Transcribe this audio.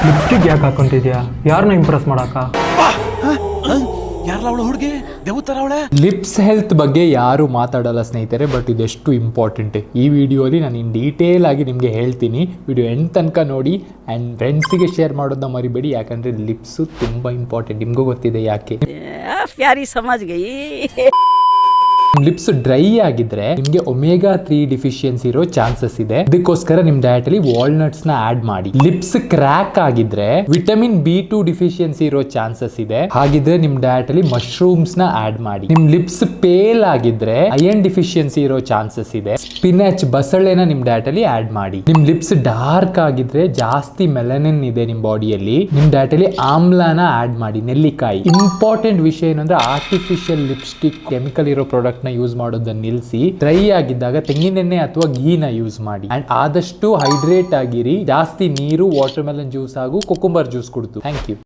Lipstick ಯಾಕೆ ಹಾಕೊಂತಿದ್ಯಾ? ಯಾರನ್ನ Impress ಮಾಡಾಕ? ಲಿಪ್ಸ್ ಹೆಲ್ತ್ ಬಗ್ಗೆ ಯಾರು ಮಾತಾಡಲ್ಲ ಸ್ನೇಹಿತರೆ, ಬಟ್ ಇದೆಷ್ಟು ಇಂಪಾರ್ಟೆಂಟ್ ಈ ವಿಡಿಯೋಲಿ ನಾನು ಇನ್ ಡೀಟೇಲ್ ಆಗಿ ನಿಮಗೆ ಹೇಳ್ತೀನಿ. ವಿಡಿಯೋ ಎಂಡ್ ತನಕ ನೋಡಿ ಆ್ಯಂಡ್ ಫ್ರೆಂಡ್ಸಿಗೆ ಶೇರ್ ಮಾಡೋದನ್ನ ಮರಿಬೇಡಿ, ಯಾಕಂದರೆ ಲಿಪ್ಸು ತುಂಬ ಇಂಪಾರ್ಟೆಂಟ್. ನಿಮಗೂ ಗೊತ್ತಿದೆ ಯಾಕೆ. ಪ್ಯಾರಿ ಸಮಾಜ್ ಗೈ. ಲಿಪ್ಸ್ ಡ್ರೈ ಆಗಿದ್ರೆ ನಿಮ್ಗೆ ಒಮೆಗಾ 3 ಡಿಫಿಷಿಯನ್ಸಿ ಇರೋ ಚಾನ್ಸಸ್ ಇದೆ. ಇದಕ್ಕೋಸ್ಕರ ನಿಮ್ ಡಯಟ್ ಅಲ್ಲಿ ವಾಲ್ನಟ್ಸ್ ನ ಆಡ್ ಮಾಡಿ. ಲಿಪ್ಸ್ ಕ್ರ್ಯಾಕ್ ಆಗಿದ್ರೆ ವಿಟಮಿನ್ B2 ಡಿಫಿಷಿಯನ್ಸಿ ಇರೋ ಚಾನ್ಸಸ್ ಇದೆ. ಹಾಗಿದ್ರೆ ನಿಮ್ ಡಯಟ್ ಅಲ್ಲಿ ಮಶ್ರೂಮ್ಸ್ ನ ಆಡ್ ಮಾಡಿ. ನಿಮ್ ಲಿಪ್ಸ್ ಪೇಲ್ ಆಗಿದ್ರೆ ಅಯನ್ ಡಿಫಿಷಿಯನ್ಸಿ ಇರೋ ಚಾನ್ಸಸ್ ಇದೆ. ಸ್ಪಿನಾಚ್ ಬಸಳೆನ ನಿಮ್ ಡಯಟ್ ಅಲ್ಲಿ ಆಡ್ ಮಾಡಿ. ನಿಮ್ ಲಿಪ್ಸ್ ಡಾರ್ಕ್ ಆಗಿದ್ರೆ ಜಾಸ್ತಿ ಮೆಲನಿನ್ ಇದೆ ನಿಮ್ ಬಾಡಿಯಲ್ಲಿ, ನಿಮ್ ಡಯಟ್ ಅಲ್ಲಿ ಆಮ್ಲಾನ ಆಡ್ ಮಾಡಿ. ನೆಲ್ಲಿಕಾಯಿ. ಇಂಪಾರ್ಟೆಂಟ್ ವಿಷಯ ಏನಂದ್ರೆ ಆರ್ಟಿಫಿಷಿಯಲ್ ಲಿಪ್ಸ್ಟಿಕ್ ಕೆಮಿಕಲ್ ಇರೋ ಪ್ರಾಡಕ್ಟ್ ಯೂಸ್ ಮಾಡೋದನ್ನ ನಿಲ್ಲಿಸಿ ಡ್ರೈ ಆಗಿದ್ದಾಗ ತೆಂಗಿನೆಣ್ಣೆ ಅಥವಾ ಘೀನ ಯೂಸ್ ಮಾಡಿ. ಅಂಡ್ ಆದಷ್ಟು ಹೈಡ್ರೇಟ್ ಆಗಿರಿ. ಜಾಸ್ತಿ ನೀರು, ವಾಟರ್ ಮೆಲನ್ ಜ್ಯೂಸ್ ಹಾಗೂ ಕೊಕುಂಬರ್ ಜ್ಯೂಸ್ ಕುಡಿದು. Thank you.